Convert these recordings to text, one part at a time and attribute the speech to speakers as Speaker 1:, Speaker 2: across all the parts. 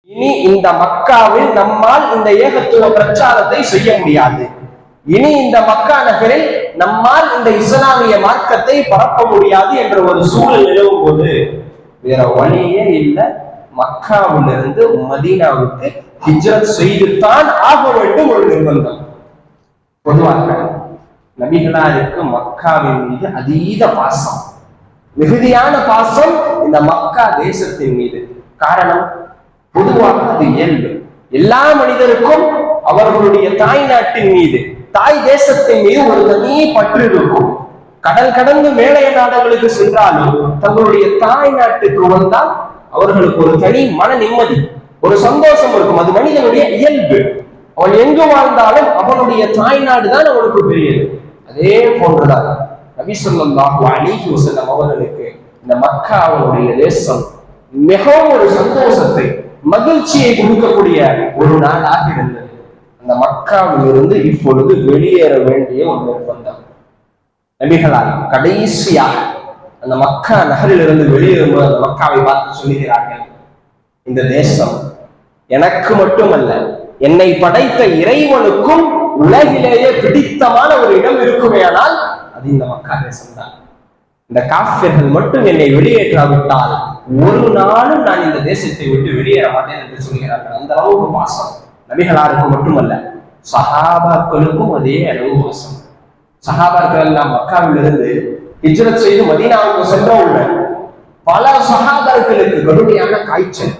Speaker 1: இனி இந்த மக்காவில் நம்மால் இந்த ஏகத்துவ பிரச்சாரத்தை செய்ய முடியாது. இனி இந்த மக்கா நகரில் நம்மால் இந்த இஸ்லாமிய மார்க்கத்தை பரப்ப முடியாது என்ற ஒரு சூழல் நிலவும் போது வேற வழியே இல்லை, மக்காவிலிருந்து மதீனாவுக்கு ஹிஜ்ரத் செய்துதான் ஆக வேண்டும் ஒரு நிர்பந்தம். பொதுவாக நபிகளாருக்கு மக்காவின் மீது அதீத பாசம், மிகுதியான பாசம் இந்த மக்கா தேசத்தின் மீது. காரணம், பொதுவாக அது இயல்பு. எல்லா மனிதருக்கும் அவர்களுடைய தாய் நாட்டின் மீது, தாய் தேசத்தின் மீது ஒரு தனி பற்று இருக்கும். கடல் கடந்து மேலைய நாடுகளுக்கு சென்றாலும் தங்களுடைய தாய் நாட்டுக்கு வந்தால் அவர்களுக்கு ஒரு தனி மன நிம்மதி, ஒரு சந்தோஷம் இருக்கும். அது மனிதனுடைய இயல்பு. அவன் எங்கு வாழ்ந்தாலும் அவனுடைய தாய் நாடு தான் அவனுக்கு பெரியது. அதே போன்றுதான் நபி ஸல்லல்லாஹு அலைஹி வஸல்லம் அவர்களுக்கு இந்த மக்கா அவனுடைய தேசம் மிகவும் ஒரு சந்தோஷத்தை, மகிழ்ச்சியை கொடுக்கக்கூடிய ஒரு நாடாக இருந்தது. அந்த மக்காவில் இருந்து இப்பொழுது வெளியேற வேண்டிய ஒரு நிர்பந்தம். நபிகளால் கடைசியாக அந்த மக்கா நகரில் இருந்து வெளியேறும்போது அந்த மக்காவை பார்த்து சொல்லுகிறார்கள், இந்த தேசம் எனக்கு மட்டுமல்ல, என்னை படைத்த இறைவனுக்கும் உலகிலேயே பிடித்தமான ஒரு இடம் இருக்குமே, ஆனால் அது இந்த மக்கா தேசம்தான். இந்த காஃபிர்கள் மட்டும் என்னை வெளியேற்றாவிட்டால் ஒரு நாளும் நான் இந்த தேசத்தை விட்டு வெளியேற மாட்டேன் என்று சொல்கிறார்கள். அந்த அளவுக்கு பாசம் நபிகளாருக்கு மட்டுமல்ல, சஹாபாக்களுக்கும் அதே அளவு பாசம். சஹாபாக்கள் எல்லாம் மக்காவில் இருந்து ஹிஜ்ரத் செய்து மதீனாவுக்கு சென்றவுடன் பல சஹாபாக்களுக்கு கடுமையான காய்ச்சல்.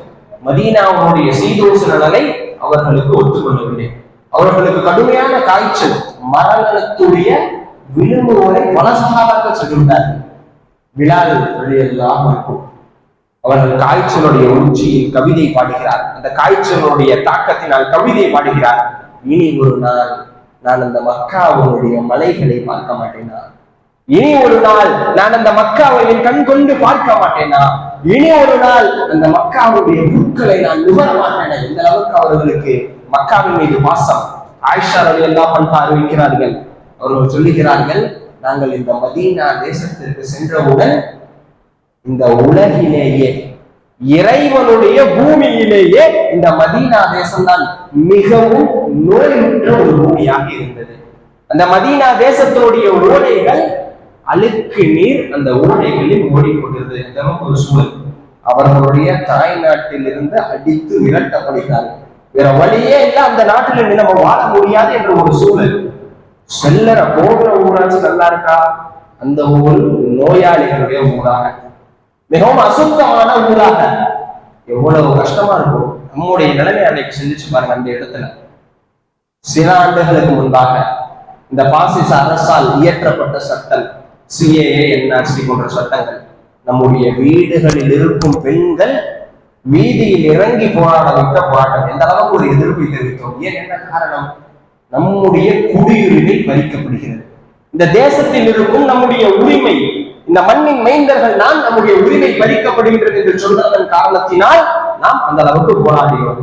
Speaker 1: மதீனாவுடைய சீதோஷண நிலை அவர்களுக்கு ஒத்துக்கொள்ளவில்லை. அவர்களுக்கு கடுமையான காய்ச்சல், மரணத்துடைய விளிம்பு வரை பல சஹாபாக்கள் சென்றுவிட்டார்கள். பிலால் ரலியல்லாஹு அன்ஹு அவர்கள் காய்ச்சலுடைய உச்சியில் கவிதை பாடுகிறார். அந்த காய்ச்சலுடைய தாக்கத்தினால் கவிதை பாடுகிறார். இனி ஒரு நாள் நான் அந்த மக்காவுடைய மலைகளை பார்க்க மாட்டேனா? இனி ஒரு நாள் நான் அந்த மக்காவை என் கண் கொண்டு பார்க்க மாட்டேனா? இனி ஒரு நாள் அந்த மக்காவுடைய புற்களை நான் நுகர மாட்டேனா? இந்த அளவுக்கு அவர்களுக்கு மக்காவின் மீது பாசம். ஆயிஷா ரலியல்லாஹு அன்ஹா அறிவிக்கிறார்கள், அவர்கள் சொல்லுகிறார்கள், நாங்கள் இந்த மதீனா தேசத்திற்கு சென்றவுடன் இந்த உலகிலேயே இறைவனுடைய பூமியிலேயே இந்த மதீனா தேசம்தான் மிகவும் நோயுற்ற ஒரு பூமியாக இருந்தது. அந்த மதீனா தேசத்தினுடைய ஓடைகள், அழுக்கு நீர் அந்த ஓடைகளில் ஓடிக்கொண்டிருந்தது. இந்த ஒரு சூழல். அவர்களுடைய தாய் நாட்டில் இருந்து அடித்து விரட்டப்படுகிறார்கள். வேற வழியே இல்லை, அந்த நாட்டில் நம்ம வாழ முடியாது என்ற ஒரு சூழல். செல்லற போகிற ஊராச்சு நல்லா இருக்கா? அந்த ஊர் நோயாளிகளுடைய ஊராக, மிகவும் அசுத்தமான ஊராக. எவ்வளவு கஷ்டமா இருக்கும். நம்முடைய நிலைமை அன்னைக்கு சிந்திச்சு பாருங்க. அந்த இடத்துல சில ஆண்டுகளுக்கு முன்பாக இந்த பாசிச அரசால் இயற்றப்பட்ட சட்டம் CAA, NRC போன்ற சட்டங்கள், நம்முடைய வீடுகளில் இருக்கும் பெண்கள் வீதியில் இறங்கி போராட வைத்த போராட்டம். எந்த அளவுக்கு ஒரு எதிர்ப்பை தெரிவித்தோம். ஏன், என்ன காரணம்? நம்முடைய குடியுரிமை பறிக்கப்படுகிறது. இந்த தேசத்தில் இருக்கும் நம்முடைய உரிமை, இந்த மண்ணின் மைந்தர்கள் நான் நம்முடைய உரிமை பறிக்கப்படுகின்றது என்று சொன்னதன் காரணத்தினால் நாம் அந்த அளவுக்கு போராடுகிறோம்.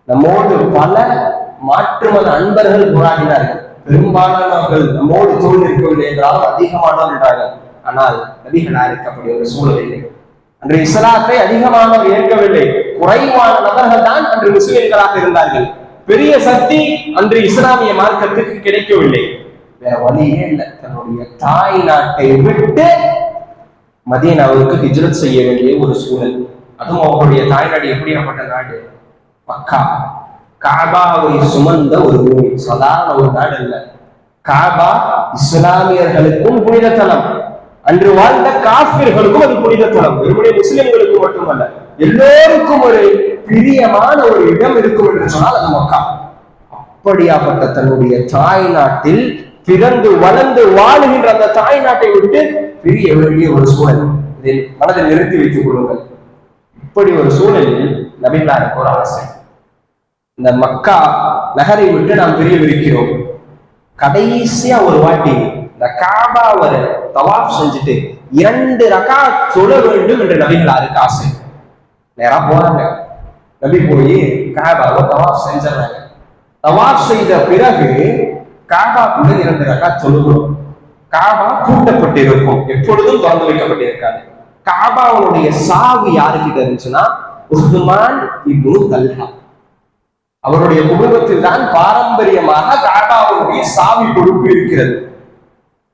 Speaker 1: நம்மோடு பல மாற்று மத அன்பர்கள் போராடினார்கள். பெரும்பாலானவர்கள் நம்மோடு தோல் இருக்கவில்லை என்றாலும் அதிகமானவர் என்றார்கள். ஆனால் நபிகளாருக்கு அப்படி ஒரு சூழல் இல்லை. அன்று இஸ்லாத்தை அதிகமானவர் ஏற்கவில்லை. குறைவான நபர்கள் தான் அன்று முஸ்லிம்களாக இருந்தார்கள். பெரிய சக்தி அன்று இஸ்லாமிய மார்க்கத்துக்கு கிடைக்கவில்லை. வேற வழியே இல்லை, தன்னுடைய தாய் நாட்டை விட்டு மதீனாவுக்கு ஹிஜ்ரத் செய்ய வேண்டிய ஒரு சூழல். அதுவும் அவர்களுடைய தாய்நாடு எப்படியாப்பட்ட நாடு? மக்கா. காபாவை சுமந்த ஒரு பூமி, சாதாரண ஒரு நாடு அல்ல. காபா இஸ்லாமியர்களுக்கும் புனித தலம், அன்று வாழ்ந்த காஃபிர்களுக்கும் அது புனித தலம். வெறுமனே முஸ்லிம்களுக்கு மட்டுமல்ல, எல்லோருக்கும் ஒரு பிரியமான ஒரு இடம் இருக்கும் என்று சொன்னால் அது மக்கா. அப்படியாப்பட்ட தன்னுடைய தாய் நாட்டில் பிறந்து வளர்ந்து வாழுகின்ற அந்த தாய் நாட்டை விட்டு பிரிய வேண்டிய ஒரு சூழல். இதை மனதில் நிறுத்தி வைத்துக் கொள்ளுங்கள். இப்படி ஒரு சூழலில் நபிகளாருக்கு ஒரு ஆசை, இந்த மக்கா நகரை விட்டு நாம் பிரியவிருக்கிறோம். கடைசியா ஒரு வாட்டி இந்த காபாவை தவாப் செஞ்சுட்டு 2 ரகாத் தொழ வேண்டும் என்று நபிகளாருக்கு ஆசை. நேரா போறாங்க. நபி போய் காபாவை தவாப் செஞ்சாங்க. தவாப் செய்த பிறகு காபாக்குள்ள 2 ரகாத் தொழுகிறோம். காபா பூட்டப்பட்டிருக்கும், எப்பொழுதும் திறந்து வைக்கப்பட்டிருக்காது. காபாவுடைய சாவி யாருக்கிட்ட இருந்துச்சுன்னா உஸ்மான் இப்னு தல்ஹா. அவருடைய குடும்பத்தில் தான் பாரம்பரியமாக காபாவுடைய சாவி பொறுப்பு இருக்கிறது.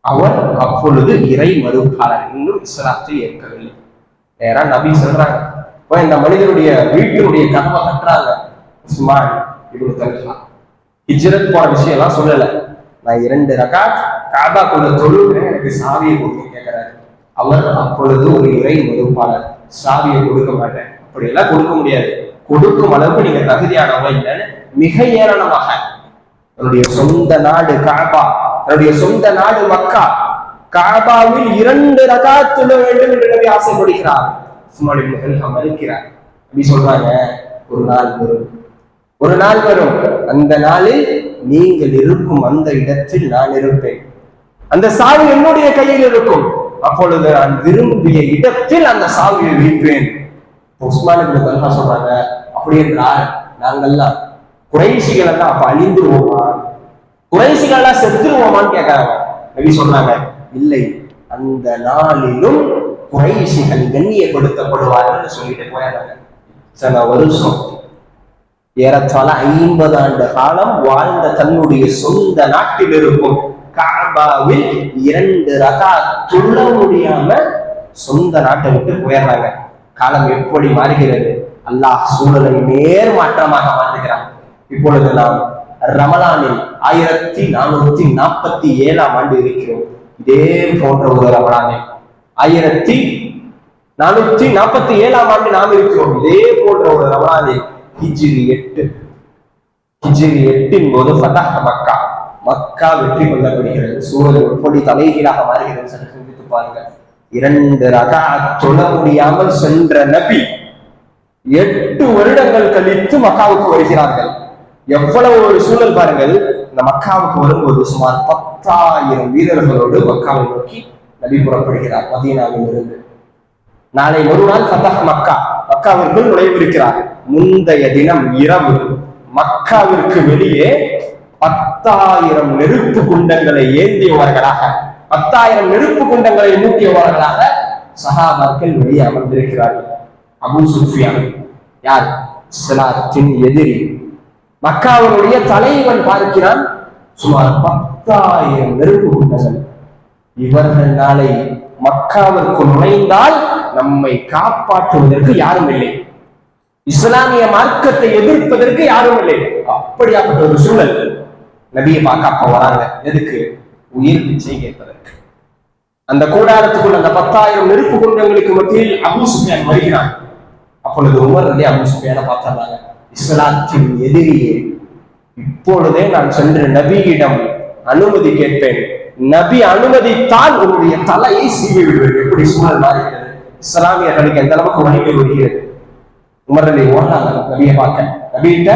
Speaker 1: அவர் அப்பொழுது இறை மறுப்பாளர், இன்னும் இஸ்லாத்தை ஏற்கவில்லை. நேரா நபி சொல்றாங்க, இந்த மனிதனுடைய வீட்டினுடைய கனவை கட்டுறாங்க. உஸ்மான் இப்னு தல்ஹா ஹிஜ்ரத் போன விஷயம் எல்லாம் சொல்லல. நான் 2 ரகாத் காபாக்குள்ள தொழுகிறேன், எனக்கு சாவியை கொடுக்க கேட்கிறாரு. அவர் அப்பொழுது ஒரு இறை மறுப்பாளர், சாவியை கொடுக்க மாட்டேன், அப்படியெல்லாம் கொடுக்க முடியாது, கொடுக்கும் அளவுக்கு நீங்க தகுதியானவங்க இல்லைன்னு மிக ஏளனமாக தன்னுடைய சொந்த நாடு காபா, தன்னுடைய சொந்த நாடு மக்கா, காபாவில் 2 ரகாத் தொழ வேண்டும் என்று நபி ஆசைப்படுகிறார். உஸ்மான் இப்னு தல்ஹா மறுக்கிறார். நபி சொல்றாங்க, ஒரு நாள் வரும், அந்த நாளில் நீங்கள் இருக்கும் அந்த இடத்தில் நான் இருப்பேன், அந்த சாவி என்னுடைய கையில் இருக்கும், அப்பொழுது நான் விரும்பிய இடத்தில் அந்த சாவியை வைப்பேன். உஸ்மான் இப்னு தல்ஹா சொல்றாங்க, அப்படி என்றால் நாங்கள்லாம் குறைஷிகள் எல்லாம் அப்ப அழிந்துருவோமா, குறைஷிகள் எல்லாம் செத்துருவோமான்னு கேட்கறாங்க. நபி சொல்றாங்க, இல்லை, அந்த நாளிலும் குறைஷிகள் கண்ணியப்படுத்தப்படுவார்கள் சொல்லிட்டு போயாங்க. சில வருஷம் ஏறத்தாழ 50 ஆண்டு காலம் வாழ்ந்த தன்னுடைய சொந்த நாட்டில் இருக்கும் காபாவில் 2 ரகாத் தொழ முடியாம சொந்த நாட்டை விட்டு போயிடுறாங்க. காலம் எப்படி மாறுகிறது, அல்லாஹ் சூழலை நேர்மாற்றமாக மாற்றுகிறான். இப்பொழுது நாம் ரமலானில் 1447ஆம் ஆண்டு இருக்கிறோம். இதே போன்ற ஒரு ரமலானில் 1447ஆம் ஆண்டு நாம் இருக்கிறோம். இதே போன்ற ஒரு ரமலானில் ஹிஜ்ரி 8 போது ஃபதஹ் மக்கா, மக்கா வெற்றி கொள்ளப்படுகிறது. சூழல் எப்படி தலைகீழாக மாறுகிறது சிந்தித்து பாருங்க. 2 ரகாத் தொழ முடியாமல் சென்ற நபி 8 வருடங்கள் கழித்து மக்காவுக்கு வருகிறார்கள். எவ்வளவு ஒரு சூழல் பாருங்கள். இந்த மக்காவுக்கு வரும்போது சுமார் 10,000 வீரர்களோடு மக்காவை நோக்கி நபி புறப்படுகிறார் மதீனாவில் இருந்து. நாளை மறுநாள் ஃபதஹ் மக்கா, மக்காவிற்குள் நுழைவிருக்கிறார். முந்தைய தினம் இரவு மக்காவிற்கு வெளியே 10,000 நெருப்பு குண்டங்களை ஏந்தியவர்களாக, 10,000 நெருப்பு குண்டங்களை மூட்டியவர்களாக சஹாபாக்கள் வெளியே அமர்ந்திருக்கிறார்கள். அபூ சுஃபியான் யார்? இஸ்லாத்தின் எதிரி. மக்காவினுடைய தலைவன் பார்க்கிறான், சுமார் 10,000 நெருப்பு குண்டங்கள். இவர்கள் நாளை மக்காவிற்கு நுழைந்தால் நம்மை காப்பாற்றுவதற்கு யாரும் இல்லை, இஸ்லாமிய மார்க்கத்தை எதிர்ப்பதற்கு யாரும் இல்லை. அப்படியாப்பட்ட ஒரு சூழல். நபியை பார்க்க அப்ப வராங்க. எதுக்கு? உயிர் பிச்சை கேட்பதற்கு. அந்த கூடாரத்துக்குள் அந்த 10,000 நெருப்பு குண்டங்களுக்கு மத்தியில் அபூ சுஃபியான் வருகிறான். அப்பொழுது உமர் ரலி அபூ சுஃபியானை பார்த்தாங்க. இஸ்லாத்தின் எதிரியே, இப்பொழுதே நான் சென்று நபியிடம் அனுமதி கேட்பேன், நபி அனுமதித்தால் உன்னுடைய தலையை சீவி விடுவேன். எப்படி சூழல் மாறுகிறது, இஸ்லாமியர்களுக்கு எந்த அளவுக்கு வலிமை வருகிறது. உமர் ரலி ஓடுறாங்க நபியை பார்க்க, நபியிட்ட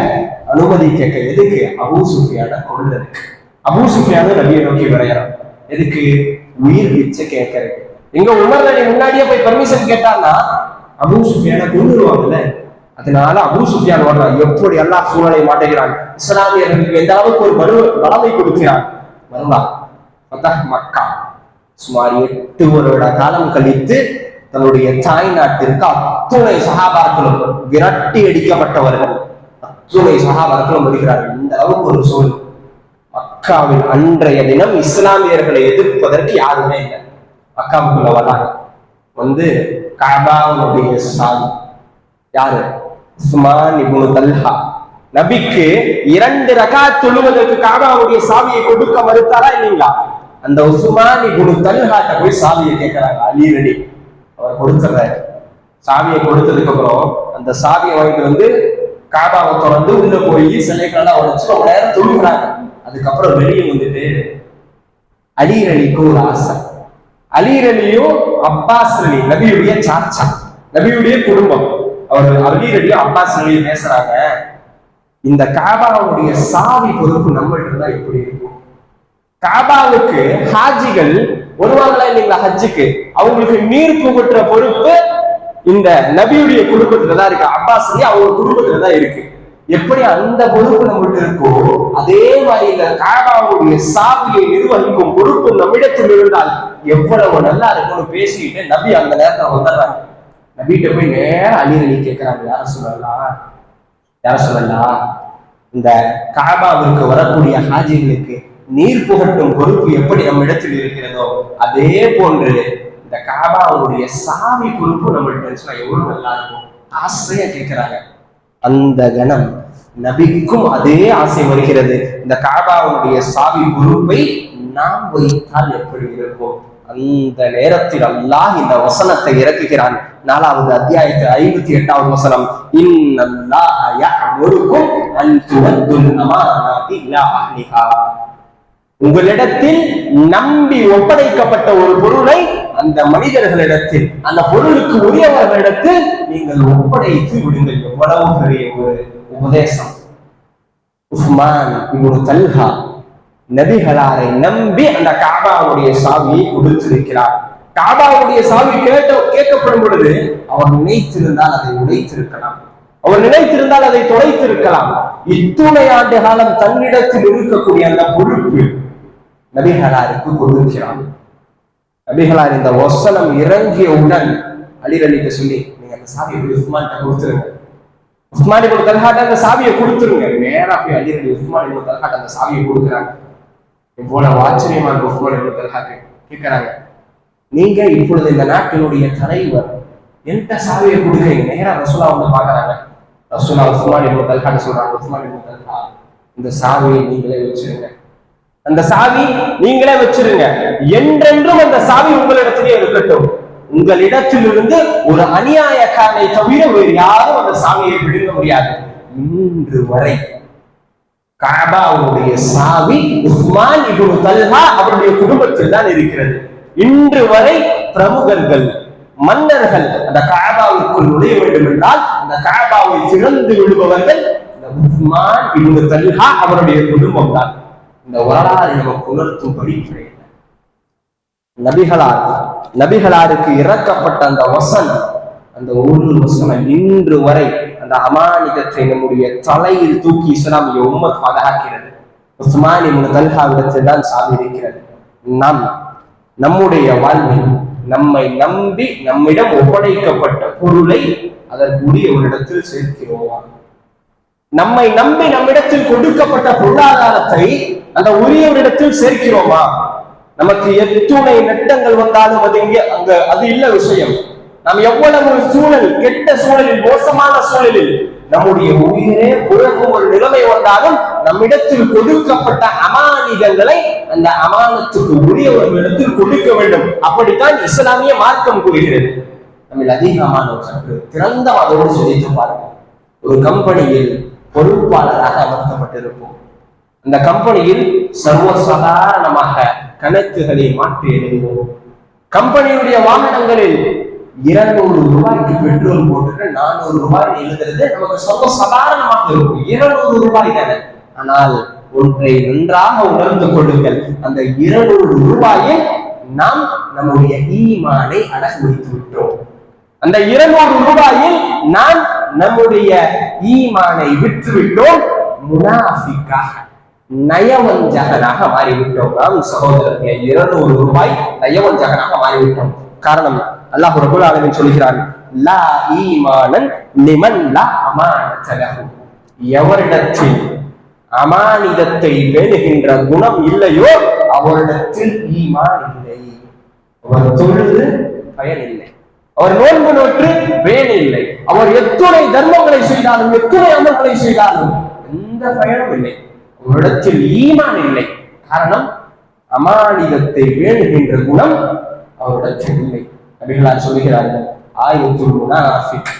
Speaker 1: அனுமதி கேட்க. எதுக்கு? அபூ சுஃபியான கொள்றதுக்கு. அபூ சுஃபியான நபியை நோக்கி விரைகிறான். எதுக்கு? உயிர் பிச்சை கேட்கறது. எங்க உமர் ரலி முன்னாடியே போய் பர்மிஷன் கேட்டான்னா அபூ சுஃபியான கொண்டுருவாங்கல்ல. அதனால அபூ சுஃபியான் ஓடுறான். எப்படி அல்லாஹ் சூழலை மாட்டுகிறான், இஸ்லாமியர்களுக்கு எந்த அளவுக்கு ஒரு வளமை கொடுக்கிறான். வருவான் ஃபதஹ் மக்கா. சுமார் 8 வருட காலம் கழித்து தன்னுடைய தாய் நாட்டிற்கு அத்துணை சஹாபாக்களும் விரட்டி அடிக்கப்பட்டவர்கள், அத்துணை சஹாபாக்களும் வருகிறார்கள். இந்த அளவுக்கு ஒரு சூழல். மக்காவில் அன்றைய தினம் இஸ்லாமியர்களை எதிர்ப்பதற்கு யாருமே இல்லை. மக்காவுக்குள்ள வராங்க. வந்து காபாவுடைய சாவி யாரு? உஸ்மான் இப்னு தல்ஹா. நபிக்கு 2 ரகாத் தொழுவதற்கு காபாவுடைய சாவியை கொடுக்க மறுத்தாரா இல்லைங்களா? அந்த உஸ்மான் இப்னு தல்ஹாட்ட போய் சாவியை கேட்கிறாங்க. அலி ரெடி அவர் கொடுத்துறாரு. சாவியை கொடுத்ததுக்கு அப்புறம் அந்த சாவியை வாங்கிட்டு வந்து காபாவை தொடர்ந்து உள்ள போய் சிலைகளெல்லாம் உடைச்சு ரொம்ப நேரம் தொழுகிறாங்க. அதுக்கப்புறம் வெளியே வந்துட்டு அலி ரலிக்கு ஒரு ஆசை. அலி ரலியும் அப்பாஸ் ரலி நபியுடைய சாச்சா, நபியுடைய குடும்பம். அவர் அலி ரலியும் அப்பாஸ் ரலியும் பேசுறாங்க, இந்த காபாவுடைய சாவி பொறுப்பு நம்மள்கிட்ட தான் எப்படி இருக்கும்? காபாவுக்கு ஹாஜிகள் வருவாங்களா இல்லைங்களா? ஹஜ்ஜுக்கு அவங்களுக்கு நீர் புகட்டுற பொறுப்பு இந்த நபியுடைய குடும்பத்துலதான் இருக்கு. அப்பாஸ் அலி அவங்க குடும்பத்துலதான் இருக்கு. எப்படி அந்த பொறுப்பு நம்மகிட்ட இருக்கோ அதே மாதிரி இந்த காபாவுடைய சாவியை நிர்வகிக்கும் பொறுப்பு நம்மிடத்தில் இருந்தால் எவ்வளவு நல்லா இருக்கும்னு பேசிட்டு நபி அந்த நேரத்தில் வந்துடுறாங்க. நபிகிட்ட போய் நேரம் அலி கேட்கிறாங்க, யார சொல்லலாம் இந்த காபாவிற்கு வரக்கூடிய ஹாஜிகளுக்கு நீர் புகட்டும் பொறுப்பு எப்படி நம்ம இடத்தில் இருக்கிறதோ அதே போன்று இந்த காபாவுடைய சாவி பொறுப்பு நம்மள்கிட்ட எவ்வளவு நல்லா இருக்கும் ஆசையா கேட்கிறாங்க. அந்த கணம் நபிக்கும் அதே ஆசை வருகிறது, இந்த காபாவுடைய சாவி பொறுப்பை நாம் வைத்தால் எப்படி இருக்கும். அந்த நேரத்தில் அல்லாஹ் இந்த வசனத்தை இறக்குகிறான். 4வது அத்தியாயத்தில் 58வது வசனம், இன்னல்லாஹ யஅமுருக்கும் அன் துவத்துல் அமானாத்தி இலா அஹ்லிஹா. உங்களிடத்தில் நம்பி ஒப்படைக்கப்பட்ட ஒரு பொருளை அந்த மனிதர்களிடத்தில், அந்த பொருளுக்கு உரியவர்களிடத்தில் நீங்கள் ஒப்படைத்து விடுங்கள். எவ்வளவு பெரிய ஒரு உபதேசம். உஸ்மான் இப்னு தல்ஹா நபிகளாரை நம்பி அந்த காபாவுடைய சாவியை கொடுத்திருக்கிறார். காபாவுடைய சாவி கேட்கப்படும் பொழுது அவர் நினைத்திருந்தால் அதை உடைத்திருக்கலாம், அவர் நினைத்திருந்தால் அதை தொலைத்திருக்கலாம். இத்துணை ஆண்டு காலம் தன்னிடத்தில் இருக்கக்கூடிய அந்த பொறுப்பு நபிகளாருக்கு கொடுக்கிறார். நபிகளார் இந்த வசனம் இறங்கியவுடன் அலிரலிட்ட சொல்லி, நீங்க அந்த சாவியை உஸ்மான் கொடுத்துருங்க, உஸ்மான் இப்னு தல்ஹாட்ட அந்த சாவியை கொடுத்துருங்க. நேரா போய் அலிரலி உஸ்மான் இப்னு தல்ஹாட்ட அந்த சாவியை கொடுக்குறாங்க. இவ்வளவு ஆச்சரியமா இருக்கு. உஸ்மான் இப்னு தல்ஹா கேட்கிறாங்க, நீங்க இப்பொழுது இந்த நாட்டினுடைய தலைவர், எந்த சாவியை கொடுக்குறீங்க? நேரா ரசூலா வந்து பாக்குறாங்க. ரசூலா உஸ்மான் இப்னு தல்ஹாட்ட சொல்றாங்க, உஸ்மான் இப்னு தல்ஹா இந்த சாவியை நீங்களே வச்சிருங்க, அந்த சாவி நீங்களே வச்சிருங்க, என்றென்றும் அந்த சாவி உங்களிடத்திலே இருக்கட்டும். உங்களிடத்திலிருந்து ஒரு அநியாயக்காரனை தவிர வேறு யாரும் அந்த சாவியை விடுங்க முடியாது. இன்று வரை காபாவுடைய சாவி உஸ்மான் இப்னு தல்ஹா அவருடைய குடும்பத்தில் தான் இருக்கிறது. இன்று வரை பிரமுகர்கள், மன்னர்கள் அந்த காபாவுக்குள் நுழைய வேண்டும் என்றால் அந்த காபாவை திறந்து விடுபவர்கள் உஸ்மான் இப்னு தல்ஹா அவருடைய குடும்பம் தான். இந்த வரலாறு நமக்கு உணர்த்தும்படி நபிகளாருக்கு இறக்கப்பட்ட அந்த வசனம், அந்த ஒரு வசனம் இன்று வரை அந்த அமானிதத்தை நம்முடைய தலையில் தூக்கி இஸ்லாமிய உம்மத் பாதுகாக்கிறது. உஸ்மான் இப்னு தல்ஹாவிடத்தில் தான் சாவி இருக்கிறது. நாம் நம்முடைய வாழ்வில் நம்மை நம்பி நம்மிடம் ஒப்படைக்கப்பட்ட பொருளை அதற்குரிய ஒரு இடத்தில் சேர்க்கிறோமா? நம்மை நம்பி நம்மிடத்தில் கொடுக்கப்பட்ட பொருளாதாரத்தை அந்த உரிய ஒரு இடத்தில் சேர்க்கிறோமா? நமக்கு எத்துணை நட்டங்கள் வந்தாலும் அது இல்ல விஷயம். நாம் எவ்வளவு சூழல், கெட்ட சூழலில், மோசமான சூழலில் நம்முடைய உயிரே புறகும் ஒரு நிலைமை வந்தாலும் நம்மிடத்தில் கொடுக்கப்பட்ட அமானிதங்களை அந்த அமானத்துக்கு உரியவர்களிடத்தில் கொடுக்க வேண்டும். அப்படித்தான் இஸ்லாமிய மார்க்கம் கூறுகிறது. நம்ம அதிகமானவர் சற்று திறந்த அதோடு சிந்தித்து பாருங்க. ஒரு கம்பெனியில் பொறுப்பாளராக அமர்த்தப்பட்டிருப்போம். அந்த கம்பெனியில் சர்வசாதாரணமாக கணக்குகளை மாற்றி எழுதுவோம். கம்பெனியுடைய வாகனங்களில் 200 ரூபாய்க்கு பெட்ரோல் போட்டு 400 ரூபாய் எழுதுறது நமக்கு சர்வசாதாரணமாக இருக்கும். 200 ரூபாய் தானே. ஆனால் ஒன்றை நன்றாக உணர்ந்து கொள்ளுங்கள், அந்த 200 ரூபாயில் நாம் நம்முடைய ஈமானை அடகு வைத்து விட்டோம். அந்த 200 ரூபாயில் நாம் நம்முடைய ஈமானை விட்டுவிட்டோம். முனாஃபிக்காக, நயவஞ்சகனாக மாறிவிட்டோம். நாம் சகோதரர்களே 200 ரூபாய் நயவஞ்சகனாக மாறிவிட்டோம். காரணம் அல்லாஹ் ரப்பல் ஆலமீன் சொல்கிறான், லா ஈமானன் லிமன் லா அமானத லஹு. எவரிடத்தில் அமானிதத்தை பேணுகின்ற குணம் இல்லையோ அவரிடத்தில் ஈமான் இல்லை. அவர் தொழுது பயன் இல்லை, அவர் நோன்பு நோற்று பயன் இல்லை, அவர் எத்துணை தர்மங்களை செய்தாலும் எத்துணை அமல்களை செய்தாலும் எந்த பயனும் இல்லை. அவரிடத்தில் ஈமான் இல்லை. காரணம் அமானிதத்தை பேணுகின்ற குணம் அவரிடத்தில் இல்லை. நபிகளார் சொல்கிறார்கள், ஆயத்துல் முனாஃபிக்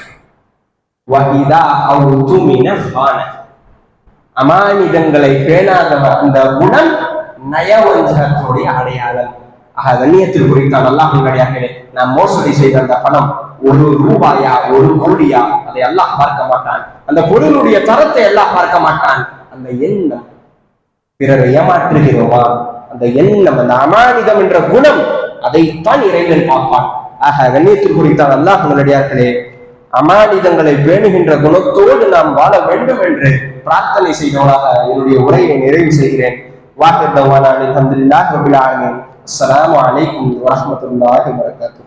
Speaker 1: வ இதா அவுதுமின ஃபான. அமானிதங்களை பேணாதவர் அந்த குணம் நயவஞ்சகத்துடைய அடையாளம். கண்ணியத்தில் குறித்தான் அல்லாஹ் அடியார்களே, நாம் மோசடி செய்த அந்த பணம் 1 ரூபாயா 1 கோடியா அதை அல்லாஹ் பார்க்க மாட்டான். அந்த பொருளுடைய தரத்தை அல்லாஹ் பார்க்க மாட்டான். அந்த எண்ணம், பிறரை ஏமாற்றுகிறோமா, அந்த எண்ணம், அந்த அமானிதம் என்ற குணம், அதைத்தான் இறைவன் பார்ப்பான். கண்ணியத்தில் குறித்தான் அல்லாஹ் அடியார்களே, அமானிதங்களை பேணுகின்ற குணத்தோடு நாம் வாழ வேண்டும் என்று பிரார்த்தனை செய்தவனாக என்னுடைய உரையை நிறைவு செய்கிறேன். வாஹிர் தவானா அல்ஹம்துலில்லாஹி ரப்பில் ஆலமீன். அஸ்ஸலாமு அலைக்கும் வரஹ்மத்துல்லாஹி வபரகாத்துஹு.